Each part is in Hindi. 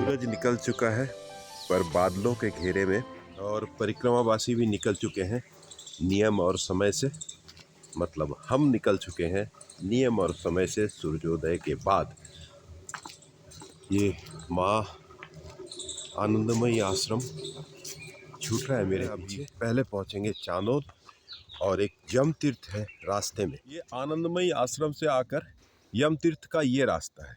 सूरज निकल चुका है पर बादलों के घेरे में, और परिक्रमावासी भी निकल चुके हैं नियम और समय से। मतलब हम निकल चुके हैं नियम और समय से सूर्योदय के बाद। ये माँ आनंदमयी आश्रम छूट रहा है मेरे पीछे। पहले पहुंचेंगे चांदोद, और एक यम तीर्थ है रास्ते में। ये आनंदमयी आश्रम से आकर यम तीर्थ का ये रास्ता है।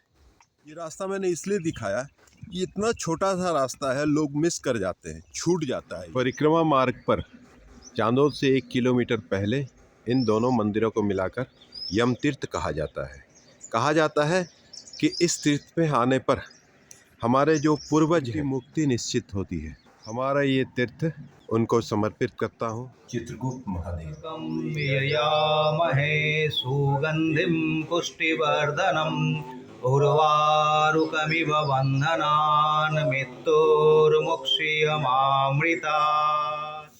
ये रास्ता मैंने इसलिए दिखाया, ये इतना छोटा सा रास्ता है, लोग मिस कर जाते हैं, छूट जाता है। परिक्रमा मार्ग पर चांदोद से 1 किलोमीटर पहले इन दोनों मंदिरों को मिलाकर यम तीर्थ कहा जाता है। कहा जाता है कि इस तीर्थ पे आने पर हमारे जो पूर्वज की मुक्ति निश्चित होती है। हमारा ये तीर्थ उनको समर्पित करता हूँ। चित्रगुप्त महादेव। ययामहे सुगंधिं पुष्टिवर्धनम् उर्वारुकमिव बन्धनान् मृत्योर्मुक्षीयमामृतात्।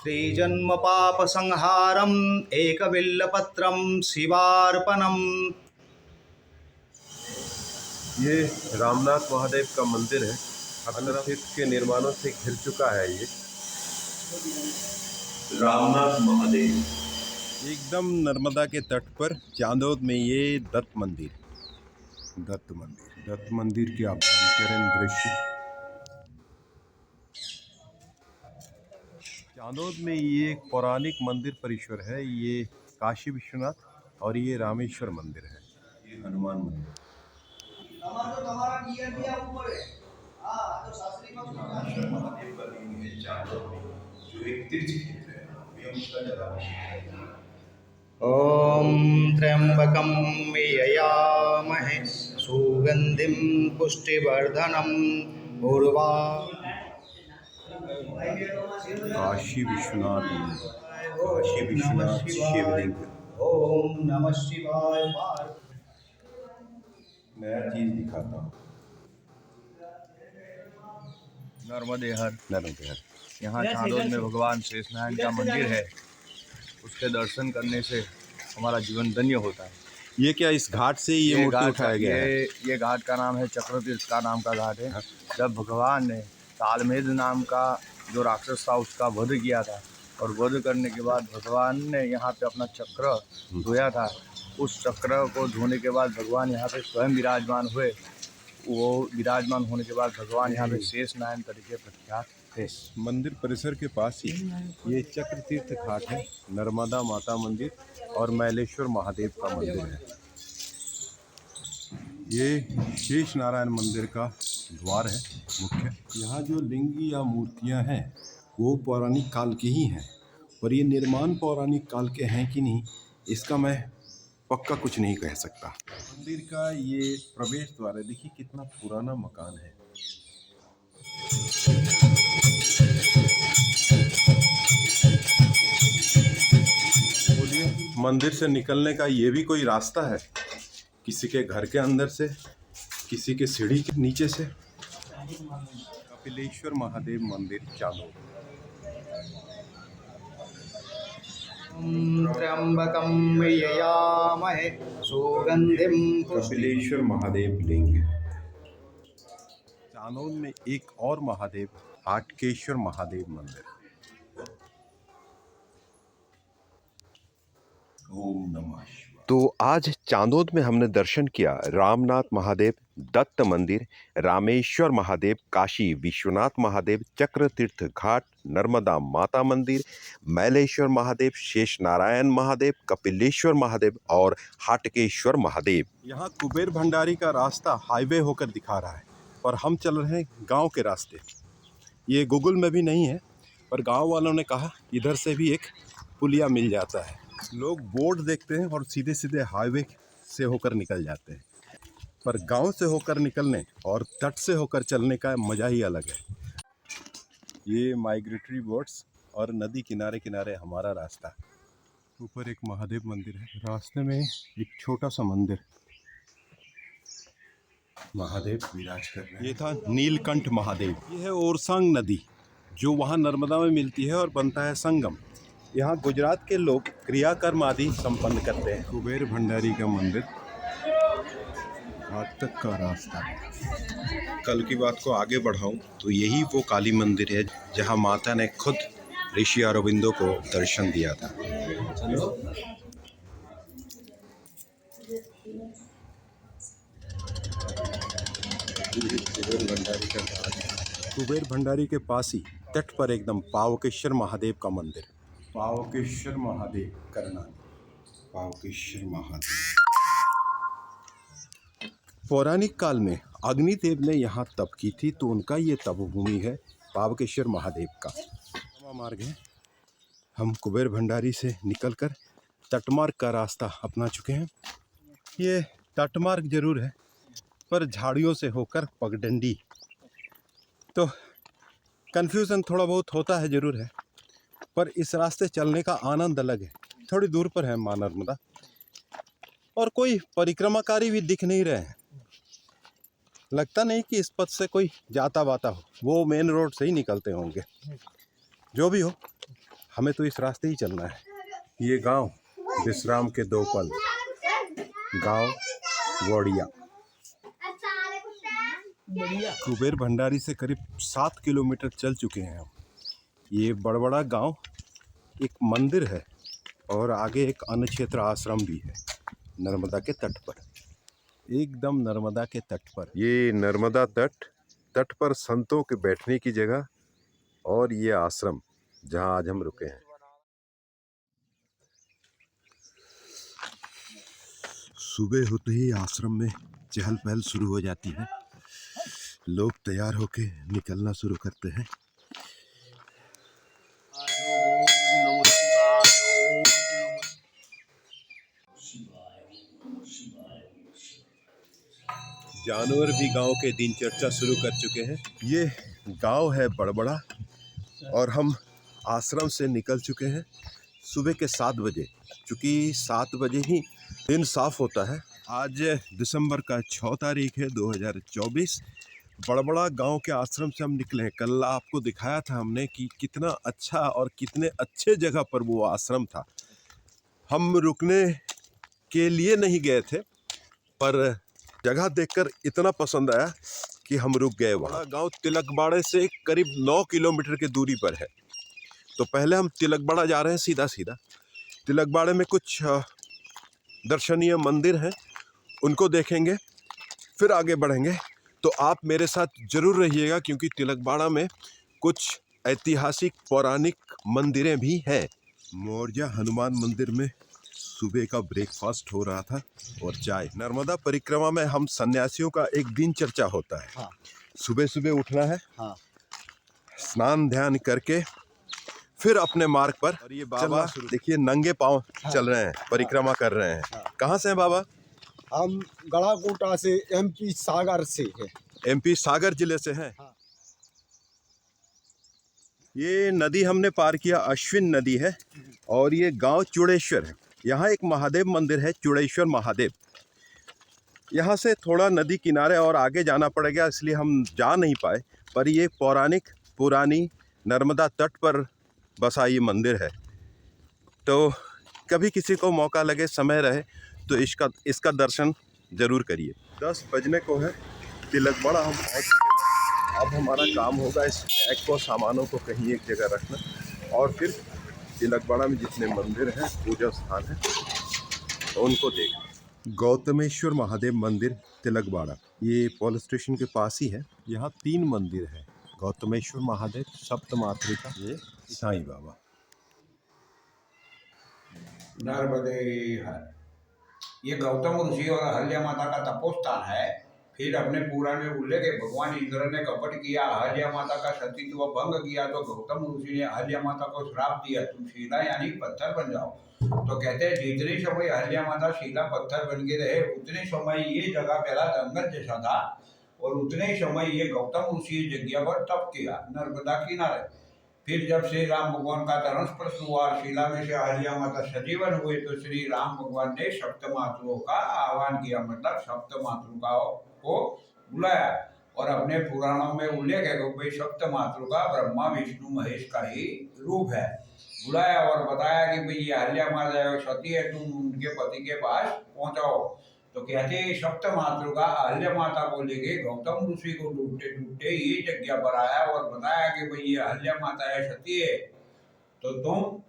त्रिजन्म पापसंहारम् एकबिल्लपत्रं शिवार्पणम्। ये रामनाथ महादेव का मंदिर है। अपने तीर्थ के निर्माणों से घिर चुका है ये रामनाथ महादेव। एकदम नर्मदा के तट पर चांदोद में ये दत्त मंदिर के अभ्यंतरीण दृश्य। चांदोद में ये एक पौराणिक मंदिर परिसर है। ये काशी विश्वनाथ और ये रामेश्वर मंदिर है। ये हनुमान मंदिर। रामेश्वर महादेव का लिंग है चांदोद में, जो एक तीर्थ क्षेत्र है। ॐ त्र्यंबकं ययामहे सुगंधिं पुष्टिवर्धनम् काशी विश्वनाथ शिवलिंग। ओम नमः शिवाय। नया चीज दिखाता हूँ। नर्मदेहर यहाँ चांदोद में भगवान शेषनारायण का मंदिर है। उसके दर्शन करने से हमारा जीवन धन्य होता है। ये क्या इस घाट से ये मूर्ति उठाया गया है? ये घाट का नाम है चक्रतीर्थ का नाम का घाट है। जब भगवान ने तालमेद नाम का जो राक्षस था उसका वध किया था, और वध करने के बाद भगवान ने यहाँ पे अपना चक्र धोया था। उस चक्र को धोने के बाद भगवान यहाँ पे स्वयं विराजमान हुए। वो विराजमान होने के बाद भगवान यहाँ पे शेषनारायण तरीके प्रख्यात थे। मंदिर परिसर के पास ही ये चक्रतीर्थ घाट है, नर्मदा माता मंदिर और मैलेश्वर महादेव का मंदिर है। ये शेष नारायण मंदिर का द्वार है मुख्य। यहाँ जो लिंग या मूर्तियाँ हैं वो पौराणिक काल के ही हैं, पर ये निर्माण पौराणिक काल के हैं कि नहीं इसका मैं पक्का कुछ नहीं कह सकता। मंदिर का ये प्रवेश द्वार है, देखिए कितना पुराना मकान है। बोलिए, मंदिर से निकलने का ये भी कोई रास्ता है? किसी के घर के अंदर से, किसी के सीढ़ी के नीचे से। कपिलेश्वर महादेव मंदिर चांदोद। त्र्यंबकं ययामहे सुगंधिं कपिलेश्वर महादेव लिंग। चांदोद में एक और महादेव हाटकेश्वर महादेव मंदिर। ओम नमः शिवाय। तो आज चांदोद में हमने दर्शन किया रामनाथ महादेव, दत्त मंदिर, रामेश्वर महादेव, काशी विश्वनाथ महादेव, चक्रतीर्थ घाट, नर्मदा माता मंदिर, मैलेश्वर महादेव, शेष नारायण महादेव, कपिलेश्वर महादेव और हाटकेश्वर महादेव। यहाँ कुबेर भंडारी का रास्ता हाईवे होकर दिखा रहा है, पर हम चल रहे हैं गांव के रास्ते। ये गूगल में भी नहीं है, पर गांव वालों ने कहा इधर से भी एक पुलिया मिल जाता है। लोग बोर्ड देखते हैं और सीधे सीधे हाईवे से होकर निकल जाते हैं, पर गांव से होकर निकलने और तट से होकर चलने का मज़ा ही अलग है। ये माइग्रेटरी बर्ड्स और नदी किनारे किनारे हमारा रास्ता। ऊपर एक महादेव मंदिर है, रास्ते में एक छोटा सा मंदिर, महादेव विराज कर रहे हैं। ये था नीलकंठ महादेव। ये है ओरसांग नदी जो वहाँ नर्मदा में मिलती है और बनता है संगम। यहाँ गुजरात के लोग क्रियाकर्म आदि संपन्न करते हैं। कुबेर भंडारी का मंदिर, घाट तक का रास्ता। कल की बात को आगे बढ़ाऊं तो यही वो काली मंदिर है जहां माता ने खुद ऋषि अरविंदो को दर्शन दिया था। कुबेर भंडारी के पास ही तट पर एकदम पावकेश्वर महादेव का मंदिर। पावकेश्वर महादेव करनाल। पावकेश्वर महादेव पौराणिक काल में अग्निदेव ने यहाँ तप की थी, तो उनका ये तपोभूमि है पावकेश्वर महादेव का। मार्ग है, हम कुबेर भंडारी से निकलकर तटमार्ग का रास्ता अपना चुके हैं। ये तटमार्ग जरूर है पर झाड़ियों से होकर पगडंडी, तो कन्फ्यूज़न थोड़ा बहुत होता है जरूर है, पर इस रास्ते चलने का आनंद अलग है। थोड़ी दूर पर है मां नर्मदा और कोई परिक्रमाकारी भी दिख नहीं रहे हैं। लगता नहीं कि इस पथ से कोई जाता वाता हो, वो मेन रोड से ही निकलते होंगे। जो भी हो, हमें तो इस रास्ते ही चलना है। ये गांव विश्राम के दो पल, गांव वोडिया। कुबेर भंडारी से करीब 7 किलोमीटर चल चुके हैं हम। ये बड़बड़ा गांव एक मंदिर है और आगे एक अन्न क्षेत्र आश्रम भी है, नर्मदा के तट पर, एकदम नर्मदा के तट पर। ये नर्मदा तट पर संतों के बैठने की जगह और ये आश्रम जहां आज हम रुके हैं। सुबह होते ही आश्रम में चहल पहल शुरू हो जाती है। लोग तैयार होके निकलना शुरू करते हैं। जानवर भी गांव के दिनचर्या शुरू कर चुके हैं। ये गांव है बड़बड़ा और हम आश्रम से निकल चुके हैं सुबह के 7 बजे, क्योंकि 7 बजे ही दिन साफ होता है। आज दिसंबर का 6 तारीख है 2024। बड़बड़ा गांव के आश्रम से हम निकले हैं। कल आपको दिखाया था हमने कि कितना अच्छा और कितने अच्छे जगह पर वो आश्रम था। हम रुकने के लिए नहीं गए थे, पर जगह देखकर इतना पसंद आया कि हम रुक गए वहाँ। गांव तिलकबाड़े से करीब 9 किलोमीटर की दूरी पर है। तो पहले हम तिलकबाड़ा जा रहे हैं सीधा सीधा। तिलकबाड़े में कुछ दर्शनीय मंदिर हैं, उनको देखेंगे, फिर आगे बढ़ेंगे। तो आप मेरे साथ जरूर रहिएगा, क्योंकि तिलकबाड़ा में कुछ ऐतिहासिक पौराणिक मंदिरें भी हैं। मौर्य हनुमान मंदिर में सुबह का ब्रेकफास्ट हो रहा था और चाय। नर्मदा परिक्रमा में हम सन्यासियों का एक दिन चर्चा होता है। हाँ। सुबह सुबह उठना है, हाँ। स्नान ध्यान करके फिर अपने मार्ग पर। और ये बाबा देखिए नंगे पांव चल रहे हैं, परिक्रमा कर रहे हैं। कहाँ से हैं बाबा? हम गढ़ाकोटा से, एमपी सागर से है। एमपी सागर जिले से हैं। हाँ। ये नदी हमने पार किया, अश्विन नदी है, और ये गांव चुड़ेश्वर है। यहाँ एक महादेव मंदिर है, चुड़ेश्वर महादेव। यहाँ से थोड़ा नदी किनारे और आगे जाना पड़ेगा, इसलिए हम जा नहीं पाए। पर ये पौराणिक पुरानी नर्मदा तट पर बसा ये मंदिर है। तो कभी किसी को मौका लगे, समय रहे, तो इसका दर्शन जरूर करिए। 10 बजने को है, तिलकबाड़ा हम पहुँच चुके हैं। अब हमारा काम होगा इस बैग को, सामानों को कहीं एक जगह रखना, और फिर तिलकबाड़ा में जितने मंदिर हैं, पूजा स्थान है, तो उनको देखना। गौतमेश्वर महादेव मंदिर तिलकबाड़ा, ये पुलिस स्टेशन के पास ही है। यहाँ 3 मंदिर हैं, गौतमेश्वर महादेव, सप्तमातृका, ये साईं बाबा। नर्मदे हर। ये गौतम ऋषि और अहल्या माता का तपोस्थान है। फिर अपने पुराण में उल्लेख है, भगवान इंद्र ने कपट किया, अहल्या माता का सतीत्व भंग किया, तो गौतम ऋषि ने अहल्या माता को श्राप दिया, तुम शिला यानी पत्थर बन जाओ। तो कहते हैं जितने समय अहल्या माता शिला पत्थर बन के रहे, उतने समय ये जगह पहला जंगल जैसा था, और उतने ही समय ये गौतम ऋषि जगह पर तप किया नर्मदा किनारे। फिर जब श्री राम भगवान का धनुष प्रश्न हुआ, शिला में से अहल्या माता सजीवन हुए, तो श्री राम भगवान ने सप्तमातृओं का आह्वान किया, मतलब सप्तमातृकाओं को बुलाया। और अपने पुराणों में उल्लेख है कि भाई सप्तमातृका ब्रह्मा विष्णु महेश का ही रूप है। बुलाया और बताया कि भाई ये अहल्या माता सती है, तुम उनके पति के पास पहुंचाओ। तो कहते हैं सप्त मातृका अहल्या माता को लेके गौतम ऋषि को ढूंढते ढूंढते ये जगह पर आया और बताया कि भाई ये अहल्या माता है, सती है, तो तुम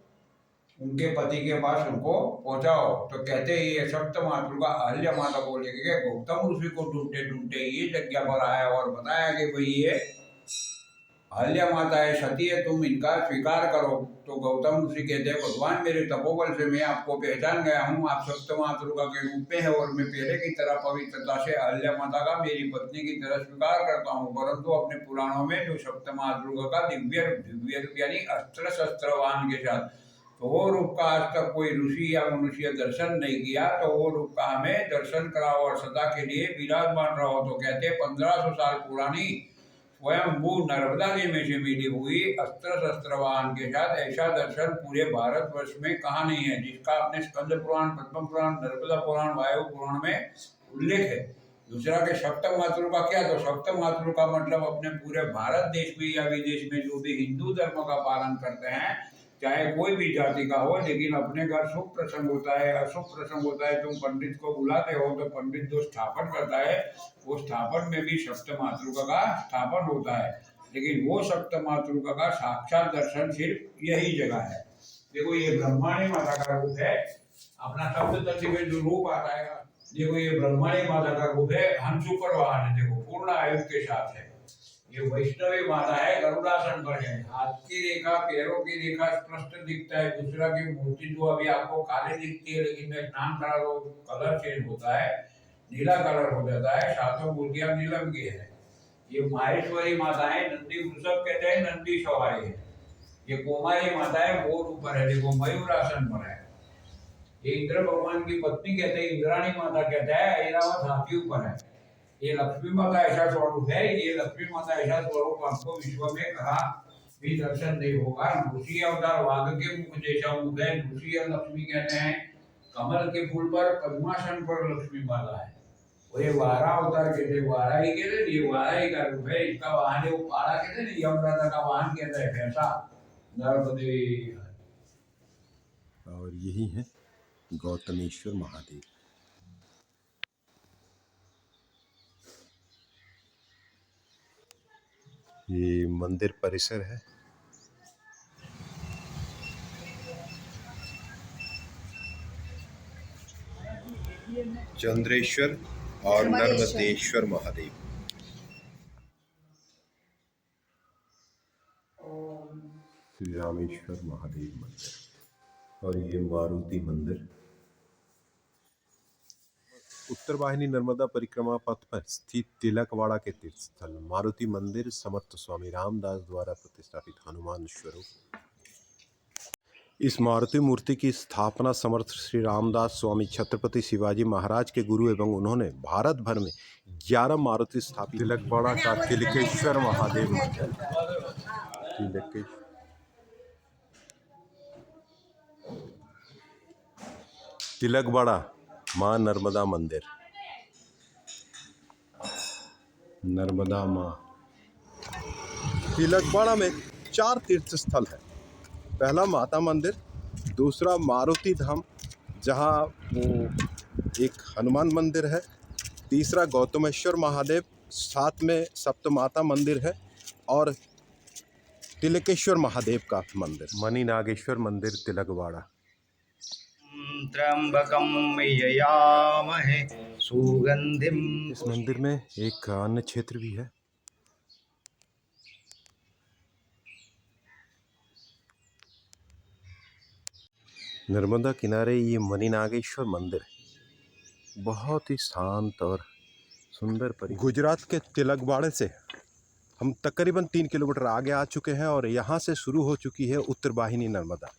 उनके पति के पास उनको पहुंचाओ। तो कहते हैं ये सप्त मातृका अहल्या माता को लेके गौतम ऋषि को ढूंढते ढूंढते ये जगह पर आया और बताया कि भाई ये अहल्या माता है, सती है, तुम इनका स्वीकार करो। तो गौतम ऋषि कहते हैं भगवान मेरे तपोबल से मैं आपको पहचान गया हूँ, आप सप्त मातृका के रूप में है और मैं पहले की तरह पवित्रता से अहल्या माता का मेरी पत्नी की तरह स्वीकार करता हूँ। परंतु अपने पुराणों में जो सप्त मातृका का दिव्य दिव्य रूप यानी अस्त्र शस्त्रवान के साथ, तो वो रूप का आज तक कोई ऋषि या मनुष्य दर्शन नहीं किया, तो वो रूप का हमें दर्शन कराओ और सदा के लिए विराजमान रहो। तो कहते हैं 1500 साल पुरानी स्वयं वो नर्मदा जी में से मिली हुई अस्त्र शस्त्रवान के साथ ऐसा दर्शन पूरे भारतवर्ष में कहाँ नहीं है, जिसका अपने स्कंद पुराण, पद्म पुराण, नर्मदा पुराण, वायु पुराण में उल्लेख है। दूसरा के सप्त मातृका क्या, तो सप्त मातृका मतलब अपने पूरे भारत देश में या विदेश में जो भी हिंदू धर्म का पालन करते हैं, चाहे कोई भी जाति का हो, लेकिन अपने घर शुभ प्रसंग होता है, अशुभ प्रसंग होता है, तुम पंडित को बुलाते हो तो पंडित जो स्थापन करता है वो स्थापन में भी सप्त मातृका का स्थापन होता है। लेकिन वो सप्त मातृका का साक्षात दर्शन सिर्फ यही जगह है। देखो ये ब्रह्माणी माता का रूप है, अपना सप्तशती में जो रूप आता है, देखो ये ब्रह्माणी माता का रूप है, हंसुपर वाहन है, देखो पूर्ण आयु के साथ है। ये वैष्णवी माता है, गरुड़ासन पर है, हाथ की रेखा, पैरों की रेखा स्पष्ट दिखता है। दूसरा की मूर्ति जो अभी आपको काली दिखती है, लेकिन मैं स्नान करा दो कलर चेंज होता है, नीला कलर हो जाता है, सातों मूर्तियां नीलम की है। ये माहेश्वरी माता है, नंदी वृषभ कहते हैं, नंदी सवारी है। ये कुमारी माता है, मोर ऊपर है, देखो मयूरासन पर है। ये इंद्र भगवान की पत्नी कहते हैं, इंद्राणी माता कहता है, ऐरावत हाथी ऊपर है। ये लक्ष्मी माता ऐसा स्वरूप है, ये लक्ष्मी माता ऐसा स्वरूप आपको विश्व में कहा भी दर्शन नहीं होगा। ऋषि अवतार वाघ के मुख जैसा मुख है, ऋषि या लक्ष्मी कहते हैं। कमल के फूल पर पद्मासन पर लक्ष्मी माता है। और ये वारा अवतार कहते हैं, वारा ही कहते हैं, ये वारा ही का रूप है। इसका वाहन है वो पाड़ा कहते हैं, यमराजा का वाहन कहता है भैंसा, नर्मदे। और यही है गौतमेश्वर महादेव। ये मंदिर परिसर है। चंद्रेश्वर और नर्मदेश्वर महादेव। श्री रामेश्वर महादेव मंदिर और ये मारुति मंदिर। उत्तर वाहिनी नर्मदा परिक्रमा पथ पर स्थित तिलकवाड़ा के तीर्थ स्थल मारुति मंदिर समर्थ स्वामी रामदास द्वारा प्रतिष्ठापित हनुमान स्वरूप। इस मारुति मूर्ति की स्थापना समर्थ श्री रामदास स्वामी छत्रपति शिवाजी महाराज के गुरु एवं उन्होंने भारत भर में 11 मारुति स्थापित तिलकवाड़ा का तिलकेश्वर महादेव मंदिर। तिलकवाड़ा माँ नर्मदा मंदिर, नर्मदा माँ। तिलकवाड़ा में 4 तीर्थ स्थल है। पहला माता मंदिर, दूसरा मारुति धाम जहाँ वो एक हनुमान मंदिर है, तीसरा गौतमेश्वर महादेव, साथ में सप्तमाता मंदिर है और तिलकेश्वर महादेव का मंदिर, मणिनागेश्वर मंदिर तिलकवाड़ा। त्र्यंबकं ययामहे सुगंधिं। इस मंदिर में एक अन्य क्षेत्र भी है। नर्मदा किनारे ये मणिनागेश्वर मंदिर बहुत ही शांत और सुंदर परिवेश। गुजरात के तिलकवाड़े से हम तकरीबन 3 किलोमीटर आगे आ चुके हैं और यहाँ से शुरू हो चुकी है उत्तर वाहिनी नर्मदा।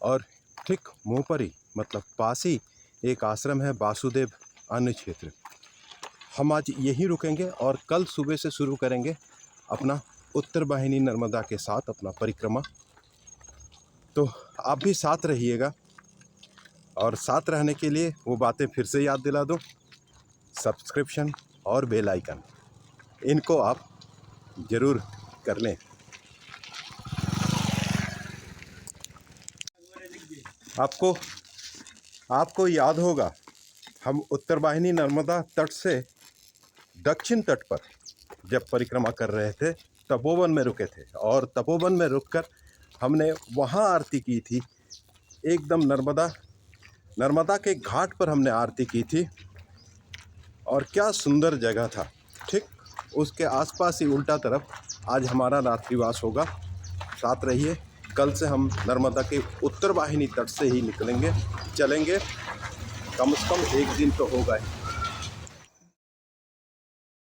और ठीक मुँह पर ही मतलब पास ही एक आश्रम है वासुदेव अन्न क्षेत्र। हम आज यहीं रुकेंगे और कल सुबह से शुरू करेंगे अपना उत्तर वाहिनी नर्मदा के साथ अपना परिक्रमा। तो आप भी साथ रहिएगा और साथ रहने के लिए वो बातें फिर से याद दिला दूं, सब्सक्रिप्शन और बेल आइकन, इनको आप ज़रूर कर लें। आपको याद होगा हम उत्तर वाहिनी नर्मदा तट से दक्षिण तट पर जब परिक्रमा कर रहे थे तपोवन में रुके थे, और तपोवन में रुककर हमने वहाँ आरती की थी। एकदम नर्मदा के घाट पर हमने आरती की थी, और क्या सुंदर जगह था। ठीक उसके आसपास ही उल्टा तरफ आज हमारा रात्रिवास होगा। साथ रहिए। कल से हम नर्मदा के उत्तर वाहिनी तट से ही चलेंगे। कम से कम एक दिन तो होगा ही।